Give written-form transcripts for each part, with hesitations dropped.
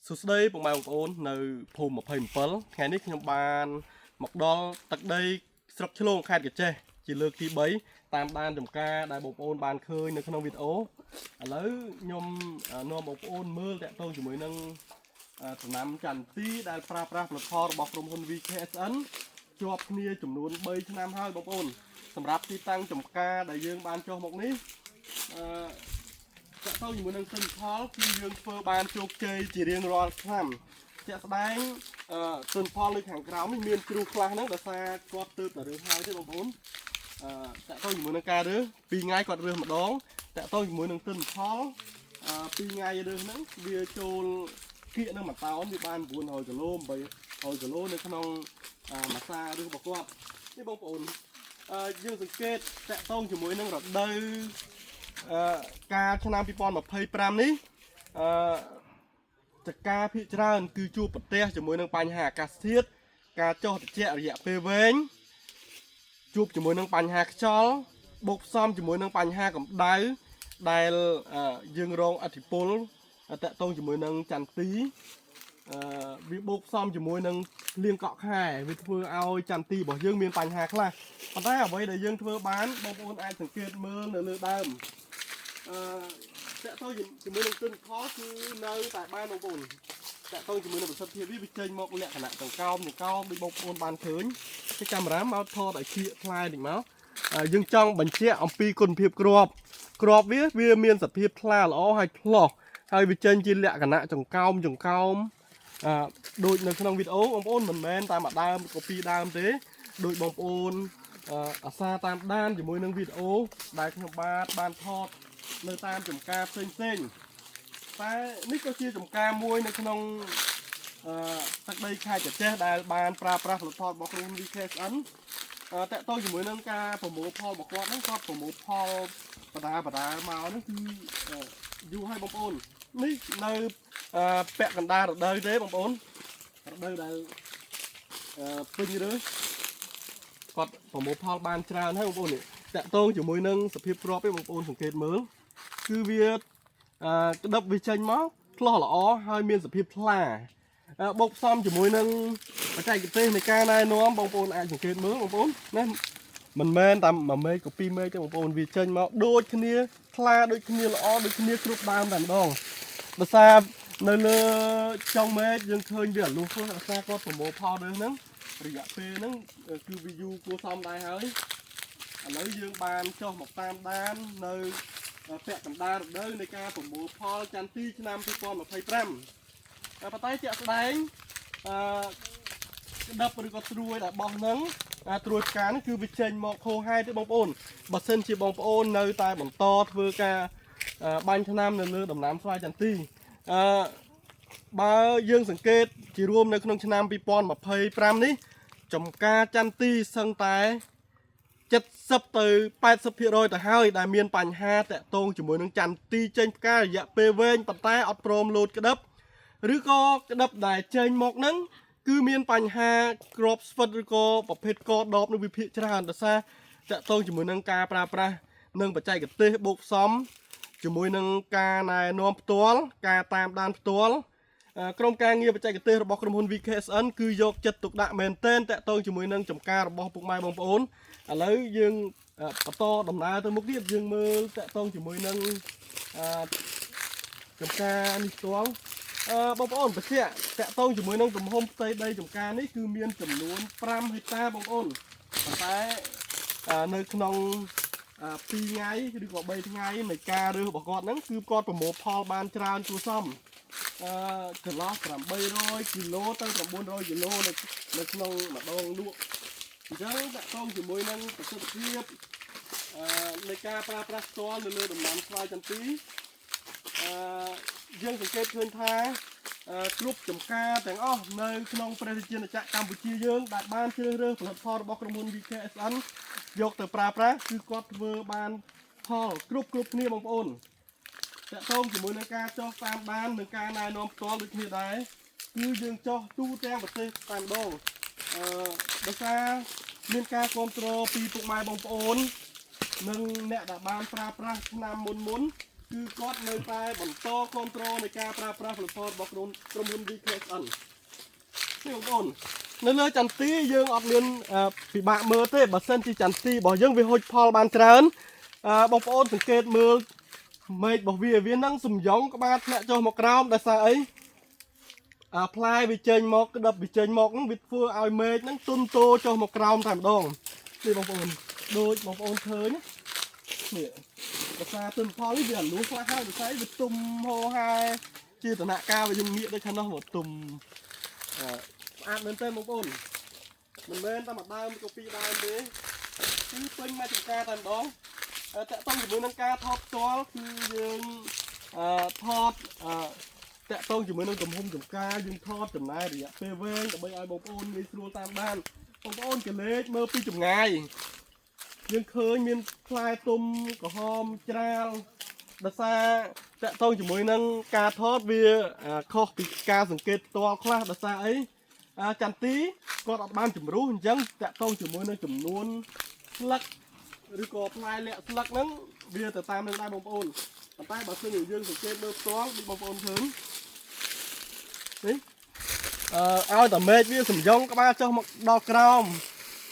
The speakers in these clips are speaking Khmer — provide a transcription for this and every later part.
សួស្តីពុកម៉ែបងប្អូននៅភូមិ27ថ្ងៃនេះខ្ញុំបានមកដល់ទឹកដីស្រុកឆ្លងខេត្តកញ្ចេះជាលើកទី3តាមដានចំការដែលបងប្អូនបានឃើញនៅក្នុងវីដេអូឥឡូវខ្ញុំនាំបងប្អូនមើលតាក់ទងជាមួយនឹងដំណាំចន្ទទីដែលប្រើប្រាស់ផលិតផលរបស់ក្រុមហ៊ុន VKSN ជាប់គ្នាចំនួន3ឆ្នាំហើយបងប្អូនសម្រាប់ទីតាំងចំការដែលយើងបានចុះមកនេះតើតើជាមួយនឹងទិន្នផលគឺយើងធ្វើបានជោគជ័យជារៀងរាល់ឆ្នាំជាក់ស្ដែងទិន្នផលនៅខាងក្រោមនេះមានគ្រូខ្លះហ្នឹងដោយសារគាត់ទើបតែរើសហើយទេបងប្អូនតើតើជាមួយនឹងការរើស2ថ្ងៃគាត់រើសម្ដងតើតើជាមួយនឹងទិន្នផល2ថ្ងៃរើសហ្នឹងវាចូលគៀកនឹងមួយតោនវាបាន900គីឡូ800គីឡូនៅក្នុងមួយសារើសរបស់គាត់នេះបងប្អូនយើងសង្កេតតើតើជាមួយនឹងរដូវការឆ្នាំ2025នេះចការភាគច្រើនគឺជួបប្រទះជាមួយនឹងបញ្ហាអាកាសធាតុការចុះត្រជាក់រយៈពេលវែងជួបជាមួយនឹងបញ្ហាខ្យល់បូកផ្សំជាមួយនឹងបញ្ហាកម្ដៅដែលយើងរងឥទ្ធិពលតកតងជាមួយនឹងចន្ទទីវាបូកផ្សំជាមួយនឹងលៀងកក់ខែវាធ្វើឲ្យចន្ទទីរបស់យើងមានបញ្ហាខ្លះប៉ុន្តែអ្វីដែលយើងធ្វើបានបងប្អូនអាចសង្កេតមើលនៅលើដើមតកតជាមួយនឹងទិន្នផលគឺនៅតែបានបងប្អូនតកតជាមួយនឹងប្រសិទ្ធភាពវាចេញមកលក្ខណៈដង្កោមដូចបងប្អូនបានឃើញទីកាមេរ៉ាមកថតឲ្យខៀកផ្លែតិចមកយើងចង់បញ្ជាក់អំពីគុណភាពគ្រាប់វាមានសភាពថ្លាល្អហើយផ្លោះហើយវាចេញជាលក្ខណៈចង្កោមដូចនៅក្នុងវីដេអូបងប្អូនមិនមែនតាមមួយដើមកូពីដើមទេដូចបងប្អូនអាសាតាមដានជាមួយនឹងវីដេអូដែលខ្ញុំបានថតនៅតាមចំការផ្សេងតែនេះក៏ជាចំការមួយនៅក្នុងទឹកដីខេត្តកញ្ចេះដែលបានប្រើប្រាស់ផលិតផលរបស់ក្រុម VKSN តកតជាមួយនឹងការប្រមូលផលរបស់គាត់ហ្នឹងគាត់ប្រមូលផលបដាមកហ្នឹងគឺយូរហើយបងប្អូននេះនៅពាក់កណ្ដាលរដូវទេបងប្អូនរដូវដែលពេញរើសគាត់ប្រមូលផលបានច្រើនហើយបងប្អូននេះតកតជាមួយនឹងសភាពគ្រាប់ទេបងប្អូនសង្កេតមើលគឺវាក្តឹបវាចេញមកផ្លោះល្អហើយមានសភាពថ្លាបូកផ្សំជាមួយនឹងបច្ចេកទេសនៃការណែនាំបងប្អូនអាចសង្កេតមើលបងប្អូនណាមិនមែនតាម1មេឃក៏2មេឃទេបងប្អូនវាចេញមកដូចគ្នាថ្លាដូចគ្នាល្អដូចគ្នាគ្រប់ដើមតែម្ដងដោយសារនៅលើចុងមេឃយើងឃើញវាលុះខ្លួនដោយសារគាត់ប្រមូលផលរើសហ្នឹងរយៈពេលហ្នឹងគឺវាយូរគួរសមដែរហើយឥឡូវយើងបានចុះមកតាមដាននៅពាក់កណ្ដាលរដូវនៃការប្រមូលផលចន្ទទីឆ្នាំ2025ប៉ុន្តែជាក់ស្ដែងក្តឹបឬក៏ត្រួយដែលបោះហ្នឹងត្រួយផ្កានេះគឺវាចេញមកខុសហេតុទេបងប្អូនបើសិនជាបងប្អូននៅតែបន្តធ្វើការបាញ់ថ្នាំនៅលើដំណាំស្វាយចន្ទទីបើយើងសង្កេតជារួមនៅក្នុងឆ្នាំ2025នេះចំការចន្ទទីសឹងតែ70ទៅ80%ទៅហើយដែលមានបញ្ហាតាក់ទងជាមួយនឹងចន្ទទីចេញផ្ការរយៈពេលវែងប៉ុន្តែអត់ព្រមលោតក្តឹបឬក៏ក្តឹបដែលចេញមកហ្នឹងគឺមានបញ្ហាក្របស្វិតឬក៏ប្រភេទកដបនឹងវិភាគច្រើនដោយសារតាក់ទងជាមួយនឹងការប្រើប្រាស់និងបច្ចេកទេសបូកផ្សំជាមួយនឹងការណែនាំផ្ទាល់ការតាមដានផ្ទាល់ក្រុមការងារបច្ចេកទេសរបស់ក្រុមហ៊ុន VKSN គឺយកចិត្តទុកដាក់មែនទែនតាក់ទងជាមួយនឹងចំការរបស់ពុកម៉ែបងប្អូនឥឡូវយើងបន្តដំណើរទៅមុខទៀតយើងមើលតាក់ទងជាមួយនឹងចំការនេះផ្ទាល់បងប្អូនបញ្ជាក់តាក់ទងជាមួយនឹងទំហំផ្ទៃដីចំការនេះគឺមានចំនួន5ហិកតាបងប្អូនប៉ុន្តែនៅក្នុង2ថ្ងៃឬក៏3ថ្ងៃនៃការរើសរបស់គាត់ហ្នឹងគឺគាត់ប្រមូលផលបានច្រើនគួរសមចន្លោះ800គីឡូទៅ900គីឡូនៅក្នុងម្ដងលក់អញ្ចឹងតាក់ទងជាមួយនឹងប្រសិទ្ធភាពនៃការប្រើប្រាស់ផ្ទាល់នៅលើដំណាំស្វាយចន្ទទីយើងសង្កេតឃើញថាគ្រប់ចំការទាំងអស់នៅក្នុងព្រះរាជាណាចក្រកម្ពុជាយើងដែលបានជ្រើសរើសផលិតផលរបស់ក្រុមហ៊ុន VKSN យកទៅប្រើប្រាស់គឺគាត់ធ្វើបានផលគ្រប់គ្នាបងប្អូនតាក់ទងជាមួយនឹងការចុះតាមដាននិងការណែនាំផ្ទាល់ដូចគ្នាដែរគឺយើងចុះទូទាំងប្រទេសតែម្ដងដោយសារមានការគ្រប់គ្រងពីពុកម៉ែបងប្អូននិងអ្នកដែលបានប្រើប្រាស់ឆ្នាំមុន គឺគាត់នៅតែបន្តគ្រប់គ្រងនៃការប្រើប្រាស់ផលិតផលរបស់ក្រុមហ៊ុន VKSN នេះបងប្អូននៅលើចន្ទទីយើងអត់មានពិបាកមើលទេបើសិនជាចន្ទទីរបស់យើងវាហុចផលបានច្រើនបងប្អូនសង្កេតមើលមេឃរបស់វានឹងសំយ៉ងក្បាលធ្លាក់ចុះមកក្រោមដោយសារអីផ្លែវាចេញមកក្តឹបវាចេញមកហ្នឹងវាធ្វើឲ្យមេឃហ្នឹងទុនតូចុះមកក្រោមតែម្ដងនេះបងប្អូនដូចបងប្អូនឃើញនេះភាសាទិន្នផលនេះវាអនុខ្លះហើយវិស័យវាទុំហោហែជាដំណាក់កាលវាយើងងាកដូចខាងនោះមកទុំស្អាតមែនទេបងប្អូនមិនមែនតែមួយដើមក៏ពីរដើមទេគឺពេញមកចំការតែម្ដងតកតងជាមួយនឹងការថតផ្ទាល់គឺយើងថតតកតងជាមួយនឹងទំហំចំការយើងថតចំណាយរយៈពេលវែងដើម្បីឲ្យបងប្អូនងាយស្រួលតាមដានបងប្អូនកលេចមើលពីចម្ងាយយើងឃើញមានផ្លែទុំក្រហមច្រាលដោយសារតកតងជាមួយនឹងការថតវាខុសពីការសង្កេតផ្ទាល់ខ្លះដោយសារអីចន្ទទីគាត់អត់បានជំរុះអញ្ចឹងតកតងជាមួយនឹងចំនួនស្លឹកឬក៏ផ្លែលាក់ស្លឹកហ្នឹងវាទៅតាមនឹងដែរបងប្អូនប៉ុន្តែបើសិនជាយើងសង្កេតមើលផ្ទាល់ដូចបងប្អូនឃើញនេះឲ្យតែមេឃវាសំយ៉ងក្បាលចុះមកដល់ក្រោម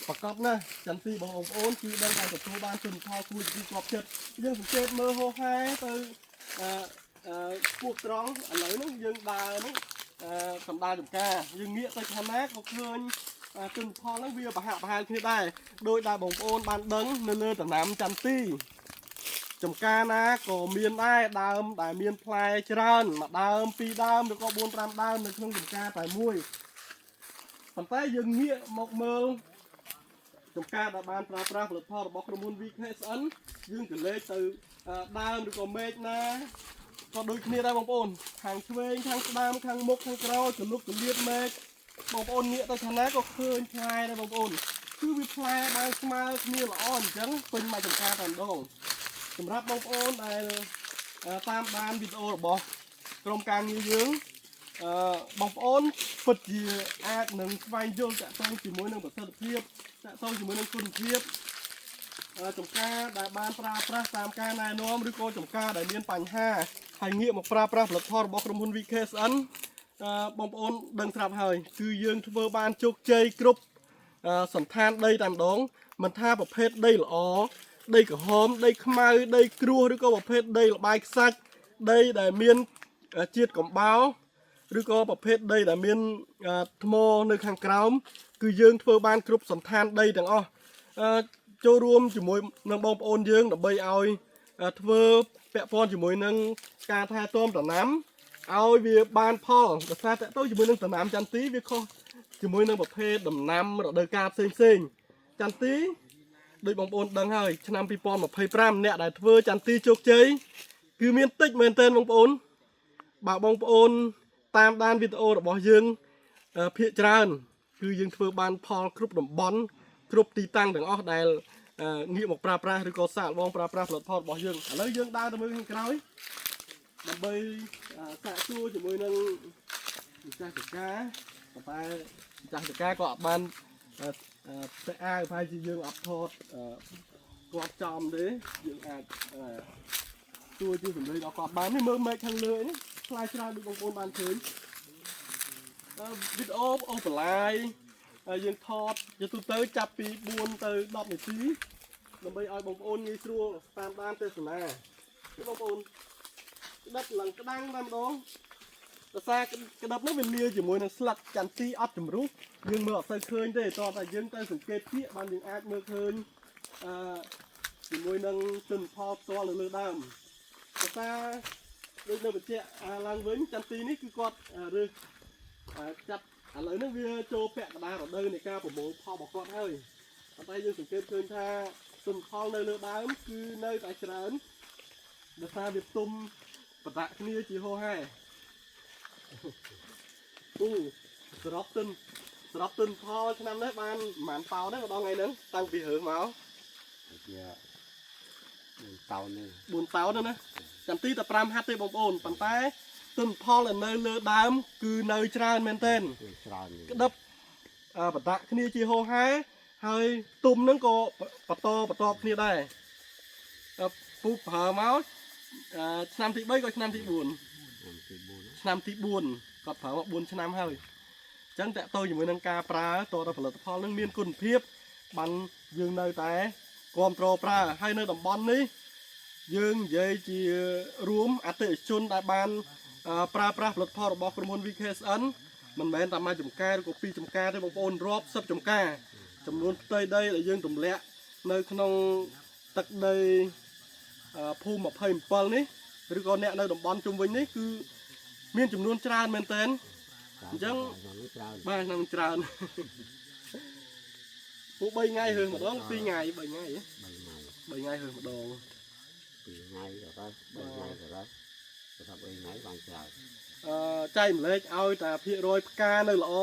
ប្រកបណាស់ចន្ទទីបងប្អូនគឺដឹងថាទទួលបានទិន្នផលគួរជាទីគ្រប់ចិត្តយើងសង្កេតមើលហោហែទៅពោះត្រង់ឥឡូវហ្នឹងយើងដើរហ្នឹងសម្ដារចំការយើងងាកទៅខាងណាក៏ឃើញទិន្នផលហ្នឹងវាប្រហាក់ប្រហែលគ្នាដែរដោយដែលបងប្អូនបានដឹងនៅលើដំណាំចន្ទទីចំការណាក៏មានដែរដើមដែលមានផ្លែច្រើនមួយដើមពីរដើមឬក៏4 5ដើមនៅក្នុងចំការតែមួយប៉ុន្តែយើងងាកមកមើលចំការដែលបានប្រើប្រាស់ផលិតផលរបស់ក្រុមហ៊ុន VKSN យើងក៏លេខទៅដើមឬក៏មេឃណាក៏ដូចគ្នាដែរបងប្អូនខាងឆ្វេងខាងស្ដាំខាងមុខខាងក្រោយចលុកចលៀតមេឃបងប្អូនងាកទៅខាងណាក៏ឃើញផ្លែដែរបងប្អូនគឺវាផ្លែបានស្មើគ្នាល្អអញ្ចឹងពេញមកចំការតែម្ដងសម្រាប់បងប្អូនដែលតាមដានវីដេអូរបស់ក្រុមការងារយើងបងប្អូនពិតជាអាចនឹងស្វែងយល់តាក់ទងជាមួយនឹងប្រសិទ្ធភាពតាក់ទងជាមួយនឹងគុណភាពចំការដែលបានប្រើប្រាស់តាមការណែនាំឬក៏ចំការដែលមានបញ្ហាហើយងាកមកប្រើប្រាស់ផលិតផលរបស់ក្រុមហ៊ុន VKSN បងប្អូនដឹងស្រាប់ហើយគឺយើងធ្វើបានជោគជ័យគ្រប់សន្តានដីតែម្ដងមិនថាប្រភេទដីល្អដីក្រហមដីខ្មៅដីគ្រួសឬក៏ប្រភេទដីលបាយខ្សាច់ដីដែលមានជាតិកំបោរឬក៏ប្រភេទដីដែលមានថ្មនៅខាងក្រោមគឺយើងធ្វើបានគ្រប់សន្តានដីទាំងអស់ចូលរួមជាមួយនឹងបងប្អូនយើងដើម្បីឲ្យធ្វើពាក់ព័ន្ធជាមួយនឹងការថែទាំដំណាំឲ្យវាបានផលដោយសារតើទៅជាមួយនឹងដំណាំចន្ទទីវាខុសជាមួយនឹងប្រភេទដំណាំរដូវកាលផ្សេងចន្ទទីដោយបងប្អូនដឹងហើយឆ្នាំ2025អ្នកដែលធ្វើចន្ទទីជោគជ័យគឺមានតិចមែនទែនបងប្អូនបើបងប្អូនតាមដានវីដេអូរបស់យើងភាគច្រើនគឺយើងធ្វើបានផលគ្រប់តំបន់គ្រប់ទីតាំងទាំងអស់ដែលងាកមកប្រើប្រាស់ឬក៏សាកល្បងប្រើប្រាស់ផលិតផលរបស់យើងឥឡូវយើងដើរទៅមើលខាងក្រោយដើម្បីសាកសួរជាមួយនឹងម្ចាស់ចការប៉ុន្តែម្ចាស់ចការក៏អត់បានតែអាវប្រហែលជាយើងអត់ថតគាត់ចំទេយើងអាចជួយជួយសម្លេងដល់គាត់បាននេះមើលមេឃខាងលើនេះខ្លាយច្រើនដូចបងប្អូនបានឃើញវីដេអូអូបន្លាយយើងថតជាទូទៅចាប់ពី4ទៅ10នាទីដើម្បីឲ្យបងប្អូនងាយស្រួលតាមដានទេសនាបងប្អូនក្តិបឡើងក្តាំងតែម្ដងដោយសារក្តិបនោះវាលាយជាមួយនឹងស្លឹកចន្ទទីអត់ជំរុះយើងមើលអត់ទៅឃើញទេតោះតែយើងទៅសង្កេតភាគបានយើងអាចមើលឃើញជាមួយនឹងទិន្នផលផ្ទាល់នៅលើដើមដោយសារដូចនៅបញ្ជាក់ឡើងវិញចន្ទទីនេះគឺគាត់រើសចាប់ឥឡូវនេះវាចូលពាក់កណ្ដាលរដូវនៃការប្រមូលផលរបស់គាត់ហើយប៉ុន្តែយើងសង្កេតឃើញថាទិន្នផលនៅលើដើមគឺនៅតែច្រើនដោយសារវាទុំប្រដាក់គ្នាជាហោហែសរុបទិន្នផលឆ្នាំនេះបានប្រហែលប៉ោដែរដល់ថ្ងៃហ្នឹងតាំងពីរើសមកជា4 តោនណាចន្ទទីតែ5ហាត់ទេបងប្អូនប៉ុន្តែទិន្នផលនៅលើដើមគឺនៅច្រើនមែនទែនក្តឹបបដាក់គ្នាជាហោហែហើយទុំហ្នឹងក៏បន្តគ្នាដែរពូប្រើមក ឆ្នាំទី3ក៏ឆ្នាំទី4ឆ្នាំទី4គាត់ប្រើមក4ឆ្នាំហើយអញ្ចឹងតើតើជាមួយនឹងការប្រើតទៅផលិតផលនឹងមានគុណភាពបានយើងនៅតែគ្រប់គ្រងប្រើហើយនៅតំបន់នេះយើងនិយាយជារួមអតិថិជនដែលបានប្រើប្រាស់ផលិតផលរបស់ក្រុមហ៊ុន VKSN មិនមែនតែមួយចំការឬក៏ពីរចំការទេបងប្អូនរាប់សិបចំការចំនួនផ្ទៃដីដែលយើងទម្លាក់នៅក្នុងទឹកដីភូមិ27នេះឬក៏អ្នកនៅតំបន់ជុំវិញនេះគឺមានចំនួនច្រើនមែនទែនអញ្ចឹងបាទឆ្នាំច្រើនពួក3ថ្ងៃរើសម្ដង2ថ្ងៃ3ថ្ងៃ3ថ្ងៃរើសម្ដង2ថ្ងៃទៅ3ថ្ងៃទៅដល់3ថ្ងៃបានច្រើនចែកម្លែកឲ្យតែភាគរយផ្កានៅល្អ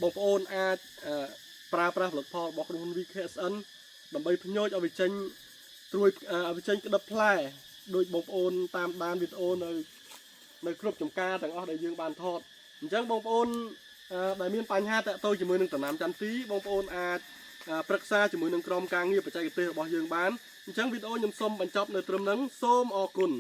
បងប្អូនអាចប្រើប្រាស់ផលិតផលរបស់ក្រុមហ៊ុន VKSN ដើម្បីភ្ញូចឲ្យវាចេញត្រួយឲ្យវាចេញក្តឹបផ្លែដោយបងប្អូនតាមដានវីដេអូនៅគ្រប់ចំការទាំងអស់ដែលយើងបានថតអញ្ចឹងបងប្អូនដែលមានបញ្ហាតាក់ទងជាមួយនឹងដំណាំចន្ទទីបងប្អូនអាចប្រឹក្សាជាមួយនឹងក្រុមការងារបច្ចេកទេសរបស់យើងបានអញ្ចឹងវីដេអូខ្ញុំសូមបញ្ចប់នៅត្រឹមហ្នឹងសូមអរគុណ